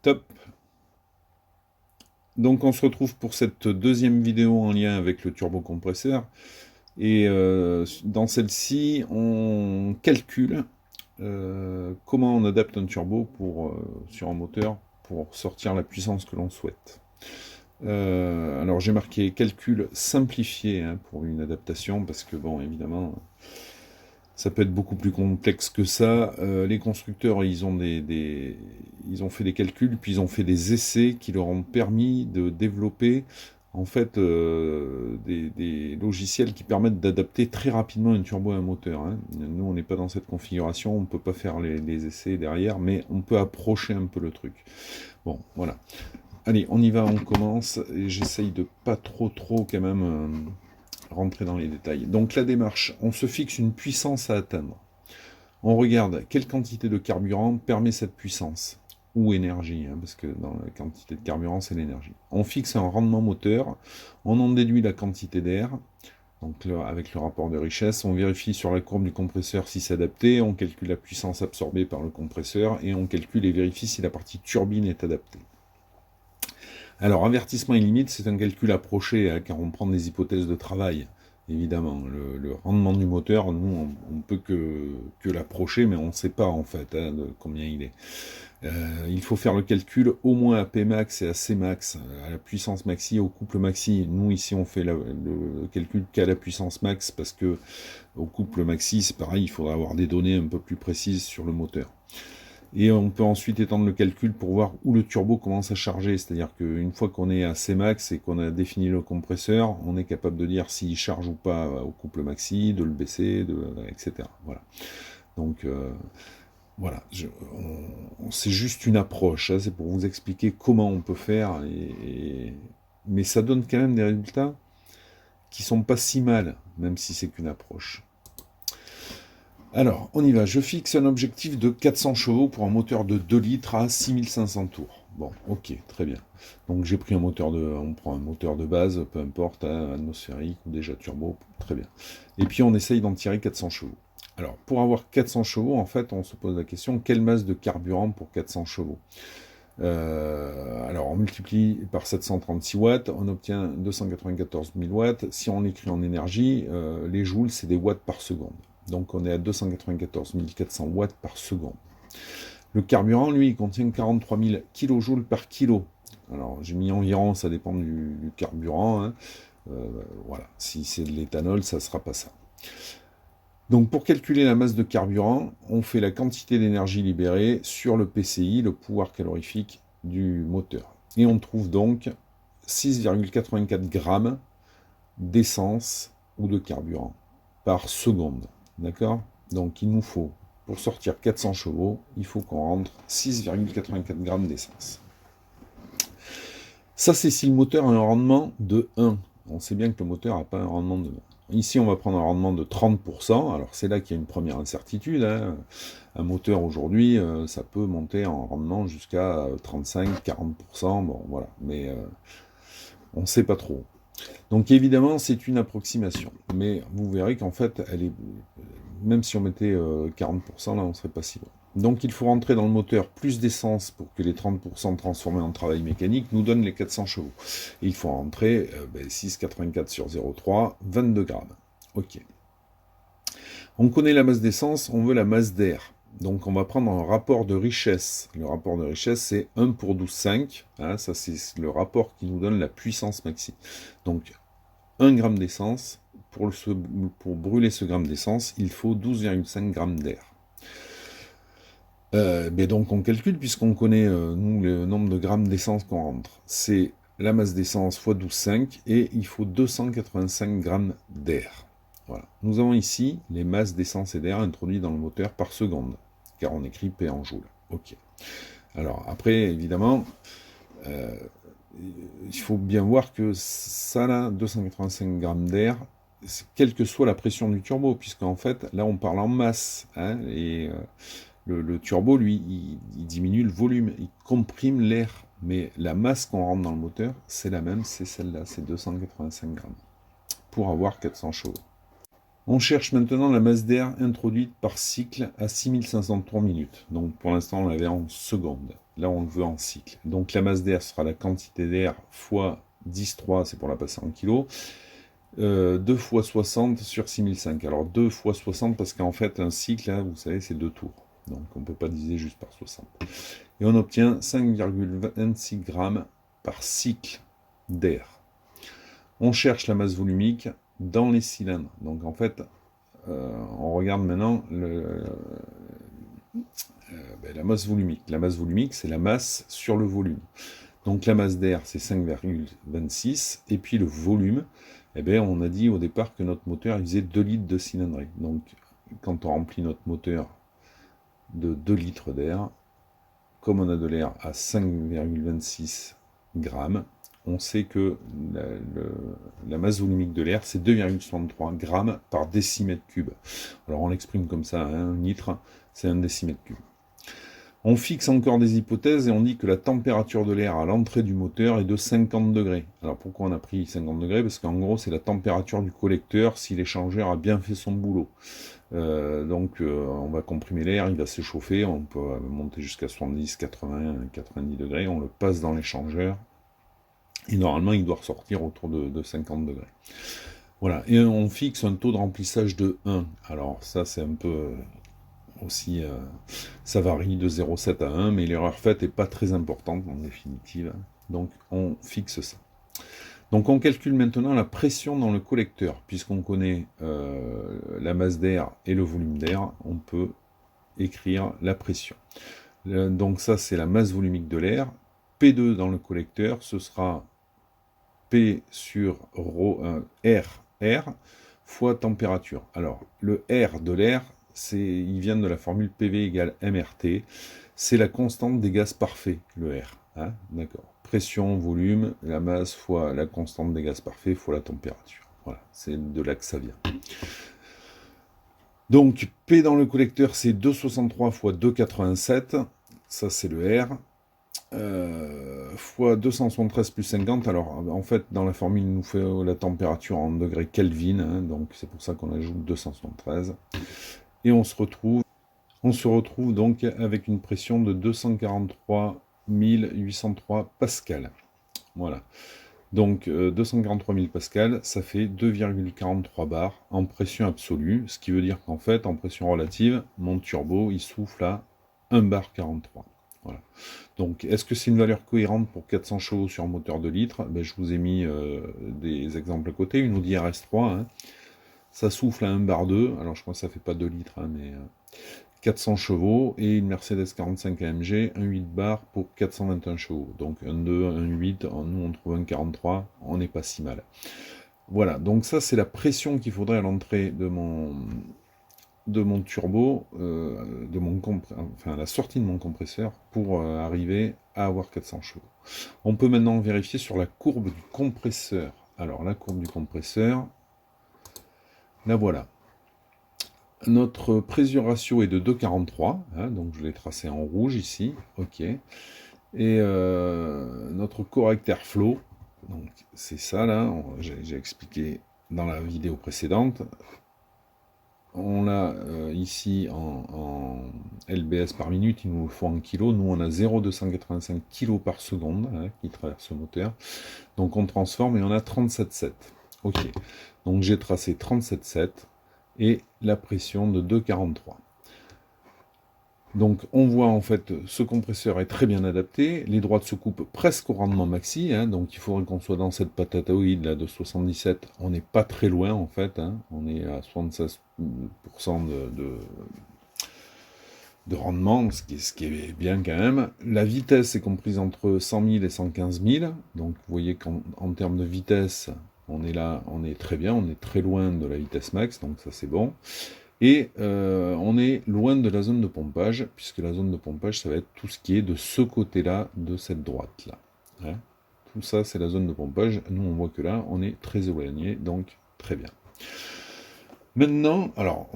Top. Donc on se retrouve pour cette deuxième vidéo en lien avec le turbocompresseur. Et dans celle-ci, on calcule comment on adapte un turbo sur un moteur pour sortir la puissance que l'on souhaite. Alors j'ai marqué calcul simplifié pour une adaptation, parce que bon, évidemment, ça peut être beaucoup plus complexe que ça. Les constructeurs, ils ont ils ont fait des calculs, puis ils ont fait des essais qui leur ont permis de développer en fait des logiciels qui permettent d'adapter très rapidement un turbo à un moteur. Nous, on n'est pas dans cette configuration, on ne peut pas faire les essais derrière, mais on peut approcher un peu le truc. Bon, voilà. Allez, on y va, on commence. Et j'essaye de pas trop quand même rentrer dans les détails. Donc la démarche, on se fixe une puissance à atteindre. On regarde quelle quantité de carburant permet cette puissance, ou énergie, parce que dans la quantité de carburant, c'est l'énergie. On fixe un rendement moteur, on en déduit la quantité d'air, donc là, avec le rapport de richesse, on vérifie sur la courbe du compresseur si c'est adapté, on calcule la puissance absorbée par le compresseur, et on calcule et vérifie si la partie turbine est adaptée. Alors, avertissement et limite, c'est un calcul approché, car on prend des hypothèses de travail, évidemment. Le rendement du moteur, nous, on peut que l'approcher, mais on ne sait pas, en fait, de combien il est. Il faut faire le calcul au moins à Pmax et à Cmax, à la puissance maxi, au couple maxi. Nous, ici, on fait le calcul qu'à la puissance max, parce que au couple maxi, c'est pareil, il faudra avoir des données un peu plus précises sur le moteur. Et on peut ensuite étendre le calcul pour voir où le turbo commence à charger. C'est-à-dire qu'une fois qu'on est à Cmax et qu'on a défini le compresseur, on est capable de dire s'il charge ou pas au couple maxi, de le baisser, etc. Voilà. Donc voilà, c'est juste une approche. C'est pour vous expliquer comment on peut faire. Mais ça donne quand même des résultats qui sont pas si mal, même si c'est qu'une approche. Alors, on y va. Je fixe un objectif de 400 chevaux pour un moteur de 2 litres à 6500 tours. Bon, ok, très bien. Donc j'ai pris on prend un moteur de base, peu importe, atmosphérique ou déjà turbo, très bien. Et puis on essaye d'en tirer 400 chevaux. Alors, pour avoir 400 chevaux, en fait, on se pose la question, quelle masse de carburant pour 400 chevaux alors on multiplie par 736 watts, on obtient 294 000 watts. Si on l'écrit en énergie, les joules, c'est des watts par seconde. Donc on est à 294 400 watts par seconde. Le carburant, lui, il contient 43 000 kJ par kilo. Alors j'ai mis environ, ça dépend du carburant. Voilà, si c'est de l'éthanol, ça ne sera pas ça. Donc pour calculer la masse de carburant, on fait la quantité d'énergie libérée sur le PCI, le pouvoir calorifique du moteur. Et on trouve donc 6,84 grammes d'essence ou de carburant par seconde. D'accord? Donc il nous faut, pour sortir 400 chevaux, il faut qu'on rentre 6,84 grammes d'essence. Ça, c'est si le moteur a un rendement de 1. On sait bien que le moteur n'a pas un rendement de 1. Ici, on va prendre un rendement de 30%. Alors, c'est là qu'il y a une première incertitude. Un moteur, aujourd'hui, ça peut monter en rendement jusqu'à 35-40%. Bon, voilà. Mais on ne sait pas trop. Donc, évidemment, c'est une approximation. Mais vous verrez qu'en fait, même si on mettait 40%, là, on ne serait pas si loin. Donc il faut rentrer dans le moteur plus d'essence pour que les 30% transformés en travail mécanique nous donnent les 400 chevaux. Et il faut rentrer 6,84 sur 0,3, 22 grammes. Ok. On connaît la masse d'essence, on veut la masse d'air. Donc on va prendre un rapport de richesse. Le rapport de richesse, c'est 1 pour 12,5. Ça, c'est le rapport qui nous donne la puissance maxi. Donc 1 gramme d'essence, pour brûler ce gramme d'essence, il faut 12,5 grammes d'air. Mais donc on calcule, puisqu'on connaît, nous, le nombre de grammes d'essence qu'on rentre. C'est la masse d'essence fois 12,5, et il faut 285 grammes d'air. Voilà. Nous avons ici les masses d'essence et d'air introduites dans le moteur par seconde, car on écrit P en joule. Ok. Alors après, évidemment, il faut bien voir que ça là, 285 grammes d'air, quelle que soit la pression du turbo, puisqu'en fait, là on parle en masse, et le turbo, lui, il diminue le volume, il comprime l'air, mais la masse qu'on rentre dans le moteur, c'est la même, c'est celle-là, c'est 285 grammes, pour avoir 400 chevaux. On cherche maintenant la masse d'air introduite par cycle à 6500 tours minutes. Donc pour l'instant, on l'avait en secondes. Là, on le veut en cycle. Donc la masse d'air sera la quantité d'air fois 10,3, c'est pour la passer en kilos. 2 fois 60 sur 6005. Alors 2 fois 60 parce qu'en fait un cycle, hein, vous savez, c'est 2 tours. Donc on ne peut pas diviser juste par 60. Et on obtient 5,26 grammes par cycle d'air. On cherche la masse volumique dans les cylindres. Donc en fait, on regarde maintenant la masse volumique. La masse volumique, c'est la masse sur le volume. Donc la masse d'air, c'est 5,26. Et puis le volume, eh bien, on a dit au départ que notre moteur il faisait 2 litres de cylindrée. Donc quand on remplit notre moteur de 2 litres d'air, comme on a de l'air à 5,26 grammes, on sait que la masse volumique de l'air, c'est 2,63 grammes par décimètre cube. Alors on l'exprime comme ça, hein, 1 litre, c'est 1 décimètre cube. On fixe encore des hypothèses et on dit que la température de l'air à l'entrée du moteur est de 50 degrés. Alors pourquoi on a pris 50 degrés? Parce qu'en gros, c'est la température du collecteur si l'échangeur a bien fait son boulot. On va comprimer l'air, il va s'échauffer, on peut monter jusqu'à 70, 80, 90 degrés, on le passe dans l'échangeur. Et normalement, il doit ressortir autour de 50 degrés. Voilà, et on fixe un taux de remplissage de 1. Alors ça, c'est un peu... aussi, ça varie de 0,7 à 1, mais l'erreur faite n'est pas très importante en définitive. Donc on fixe ça. Donc on calcule maintenant la pression dans le collecteur. Puisqu'on connaît la masse d'air et le volume d'air, on peut écrire la pression. Donc ça, c'est la masse volumique de l'air. P2 dans le collecteur, ce sera P sur R fois température. Alors, le R de l'air, il vient de la formule PV égale MRT. C'est la constante des gaz parfaits, le R. Hein, d'accord. Pression, volume, la masse fois la constante des gaz parfaits fois la température. Voilà, c'est de là que ça vient. Donc, P dans le collecteur, c'est 2,63 fois 2,87. Ça, c'est le R. Fois 273 plus 50. Alors, en fait, dans la formule, il nous fait la température en degrés Kelvin. Hein, donc, c'est pour ça qu'on ajoute 273. Et on se retrouve donc avec une pression de 243 803 pascal. Voilà. Donc 243 000 pascal, ça fait 2,43 bars en pression absolue, ce qui veut dire qu'en fait, en pression relative, mon turbo, il souffle à 1 bar 43. Voilà. Donc, est-ce que c'est une valeur cohérente pour 400 chevaux sur un moteur de litre? Ben, je vous ai mis des exemples à côté. Une Audi RS3, hein, ça souffle à 1 bar 2. Alors, je crois que ça fait pas 2 litres, hein, mais 400 chevaux. Et une Mercedes 45 AMG, un 8 bar pour 421 chevaux. Donc, un 2, un 8, nous, on trouve un 43. On n'est pas si mal. Voilà. Donc, ça, c'est la pression qu'il faudrait à l'entrée de mon turbo, à la sortie de mon compresseur pour arriver à avoir 400 chevaux. On peut maintenant vérifier sur la courbe du compresseur. Alors la courbe du compresseur, la voilà. Notre pressure ratio est de 2,43, hein, donc je l'ai tracé en rouge ici, ok. Et notre correct airflow, donc c'est ça là, j'ai expliqué dans la vidéo précédente. On l'a ici en LBS par minute, il nous le faut en kilos. Nous, on a 0,285 kg par seconde hein, qui traverse le moteur. Donc, on transforme et on a 37,7. Ok. Donc, j'ai tracé 37,7 et la pression de 2,43. Donc, on voit en fait, ce compresseur est très bien adapté. Les droites se coupent presque au rendement maxi. Hein, donc, il faudrait qu'on soit dans cette patatoïde là de 77. On n'est pas très loin en fait. Hein, on est à 76% de rendement, ce qui est bien quand même. La vitesse est comprise entre 100 000 et 115 000. Donc, vous voyez qu'en termes de vitesse, on est là, on est très bien. On est très loin de la vitesse max. Donc, ça, c'est bon. Et on est loin de la zone de pompage, puisque la zone de pompage, ça va être tout ce qui est de ce côté-là, de cette droite-là. Hein, tout ça, c'est la zone de pompage. Nous, on voit que là, on est très éloigné, donc très bien. Maintenant, alors,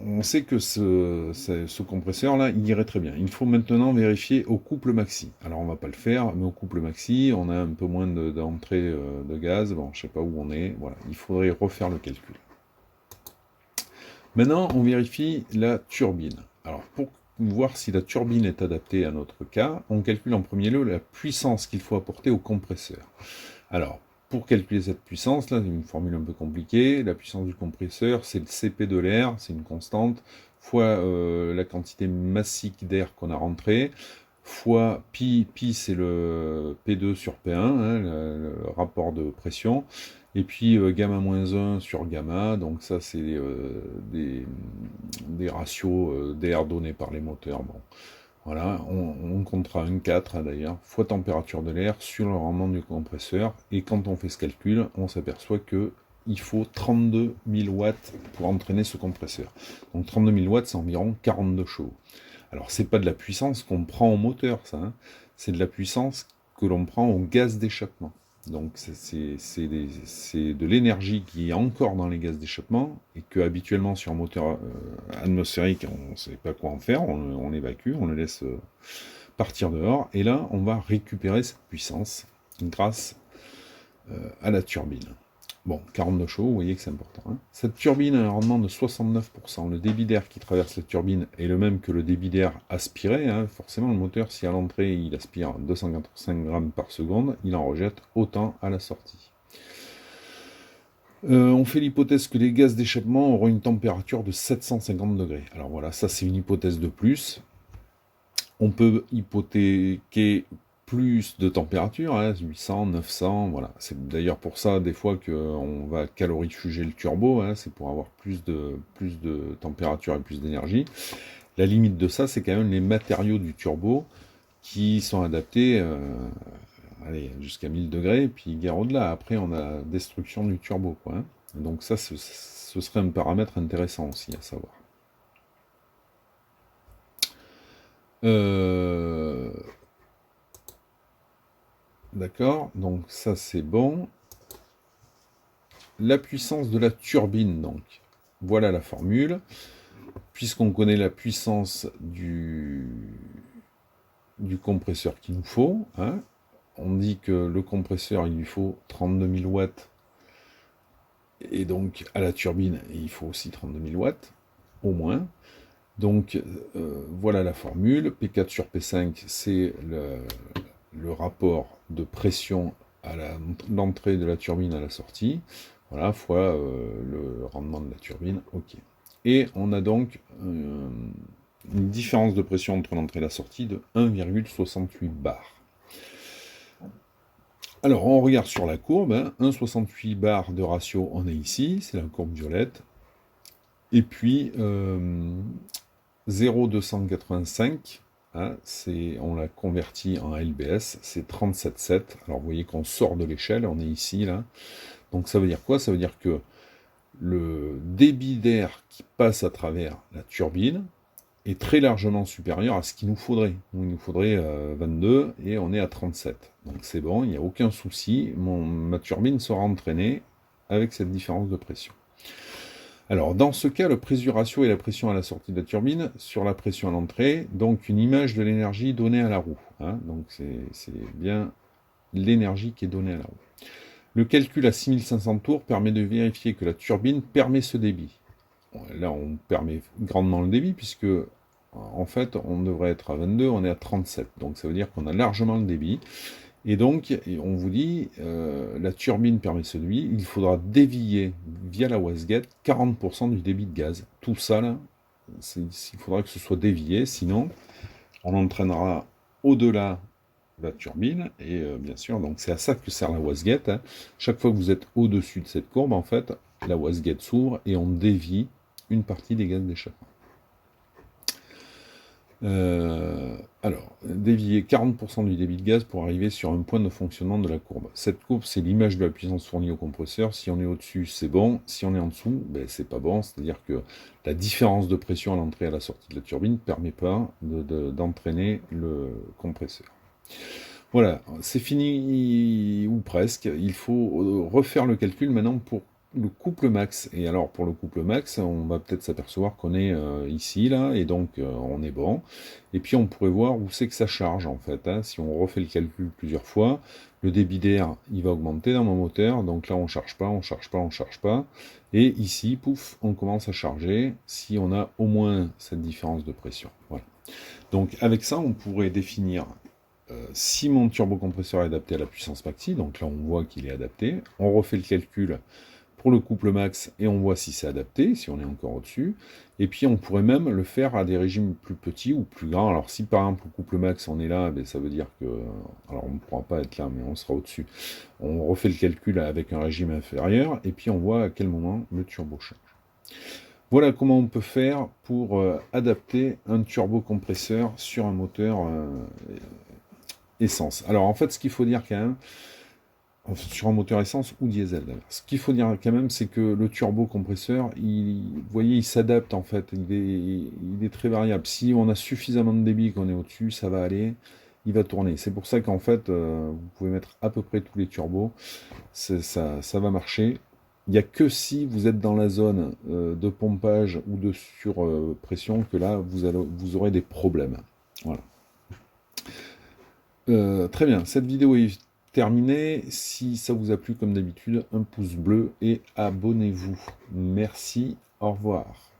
on sait que ce compresseur-là, il irait très bien. Il faut maintenant vérifier au couple maxi. Alors, on ne va pas le faire, mais au couple maxi, on a un peu moins d'entrée de gaz. Bon, je ne sais pas où on est. Voilà, il faudrait refaire le calcul. Maintenant, on vérifie la turbine. Alors, pour voir si la turbine est adaptée à notre cas, on calcule en premier lieu la puissance qu'il faut apporter au compresseur. Alors, pour calculer cette puissance, là, c'est une formule un peu compliquée. La puissance du compresseur, c'est le CP de l'air, c'est une constante, fois la quantité massique d'air qu'on a rentré, fois pi, c'est le P2 sur P1, hein, le rapport de pression, et puis gamma moins 1 sur gamma, donc ça c'est des ratios d'air donnés par les moteurs. Bon. Voilà, on comptera un 4 hein, d'ailleurs, fois température de l'air sur le rendement du compresseur, et quand on fait ce calcul, on s'aperçoit que il faut 32 000 watts pour entraîner ce compresseur. Donc 32 000 watts, c'est environ 42 chevaux. Alors, c'est pas de la puissance qu'on prend au moteur, ça. Hein. C'est de la puissance que l'on prend au gaz d'échappement. Donc, c'est de l'énergie qui est encore dans les gaz d'échappement et que habituellement sur un moteur atmosphérique, on ne sait pas quoi en faire, on l'évacue, on le laisse partir dehors. Et là, on va récupérer cette puissance grâce à la turbine. Bon, 42 chevaux, vous voyez que c'est important. Hein. Cette turbine a un rendement de 69%. Le débit d'air qui traverse la turbine est le même que le débit d'air aspiré. Hein. Forcément, le moteur, si à l'entrée il aspire 285 grammes par seconde, il en rejette autant à la sortie. On fait l'hypothèse que les gaz d'échappement auront une température de 750 degrés. Alors voilà, ça c'est une hypothèse de plus. On peut hypothéquer plus de température, hein, 800, 900, voilà. C'est d'ailleurs pour ça, des fois, qu'on va calorifuger le turbo, hein, c'est pour avoir plus de température et plus d'énergie. La limite de ça, c'est quand même les matériaux du turbo qui sont adaptés allez, jusqu'à 1000 degrés, puis guère au-delà. Après, on a destruction du turbo, quoi. Hein. Donc ça, ce serait un paramètre intéressant aussi à savoir. D'accord, donc ça c'est bon. La puissance de la turbine, donc. Voilà la formule. Puisqu'on connaît la puissance du compresseur qu'il nous faut, hein, on dit que le compresseur, il lui faut 32 000 watts. Et donc, à la turbine, il faut aussi 32 000 watts, au moins. Donc, voilà la formule. P4 sur P5, c'est le rapport de pression à l'entrée de la turbine à la sortie, voilà, fois le rendement de la turbine, ok. Et on a donc une différence de pression entre l'entrée et la sortie de 1,68 bar. Alors, on regarde sur la courbe, hein, 1,68 bar de ratio, on est ici, c'est la courbe violette, et puis 0,285, hein, on l'a converti en LBS, c'est 37,7. Alors vous voyez qu'on sort de l'échelle, on est ici, là. Donc ça veut dire quoi? Ça veut dire que le débit d'air qui passe à travers la turbine est très largement supérieur à ce qu'il nous faudrait. Il nous faudrait 22 et on est à 37. Donc c'est bon, il n'y a aucun souci, ma turbine sera entraînée avec cette différence de pression. Alors, dans ce cas, le pressure ratio est la pression à la sortie de la turbine sur la pression à l'entrée, donc une image de l'énergie donnée à la roue. Hein, donc, c'est bien l'énergie qui est donnée à la roue. Le calcul à 6500 tours permet de vérifier que la turbine permet ce débit. Là, on permet grandement le débit, puisque, en fait, on devrait être à 22, on est à 37. Donc, ça veut dire qu'on a largement le débit. Et donc, on vous dit, la turbine permet ce débit, il faudra dévier via la wastegate 40% du débit de gaz. Tout ça, là, il faudra que ce soit dévié, sinon, on entraînera au-delà de la turbine, et bien sûr, donc c'est à ça que sert la wastegate. Hein. Chaque fois que vous êtes au-dessus de cette courbe, en fait, la wastegate s'ouvre et on dévie une partie des gaz d'échappement. Alors, dévier 40% du débit de gaz pour arriver sur un point de fonctionnement de la courbe. Cette courbe, c'est l'image de la puissance fournie au compresseur. Si on est au-dessus, c'est bon. Si on est en dessous, ben, c'est pas bon. C'est-à-dire que la différence de pression à l'entrée et à la sortie de la turbine ne permet pas d'entraîner le compresseur. Voilà, c'est fini ou presque. Il faut refaire le calcul maintenant pour le couple max. Et alors pour le couple max, on va peut-être s'apercevoir qu'on est ici, là, et donc on est bon. Et puis on pourrait voir où c'est que ça charge en fait, hein. Si on refait le calcul plusieurs fois, le débit d'air il va augmenter dans mon moteur, donc là on charge pas, on charge pas, on charge pas. Et ici, pouf, on commence à charger si on a au moins cette différence de pression. Voilà. Donc avec ça, on pourrait définir si mon turbocompresseur est adapté à la puissance maxi, donc là on voit qu'il est adapté, on refait le calcul pour le couple max et on voit si c'est adapté, si on est encore au-dessus, et puis on pourrait même le faire à des régimes plus petits ou plus grands. Alors si par exemple au couple max on est là, ben, ça veut dire que, alors on ne pourra pas être là mais on sera au-dessus, on refait le calcul avec un régime inférieur, et puis on voit à quel moment le turbo change. Voilà comment on peut faire pour adapter un turbocompresseur sur un moteur essence. Alors en fait, ce qu'il faut dire quand même, sur un moteur essence ou diesel d'ailleurs, ce qu'il faut dire quand même, c'est que le turbocompresseur, vous voyez, il s'adapte en fait, il est très variable. Si on a suffisamment de débit, qu'on est au-dessus, ça va aller, il va tourner. C'est pour ça qu'en fait, vous pouvez mettre à peu près tous les turbos, ça va marcher. Il n'y a que si vous êtes dans la zone de pompage ou de surpression que là, vous aurez des problèmes. Voilà. Très bien, cette vidéo est terminée. Si ça vous a plu, comme d'habitude, un pouce bleu et abonnez-vous. Merci, au revoir.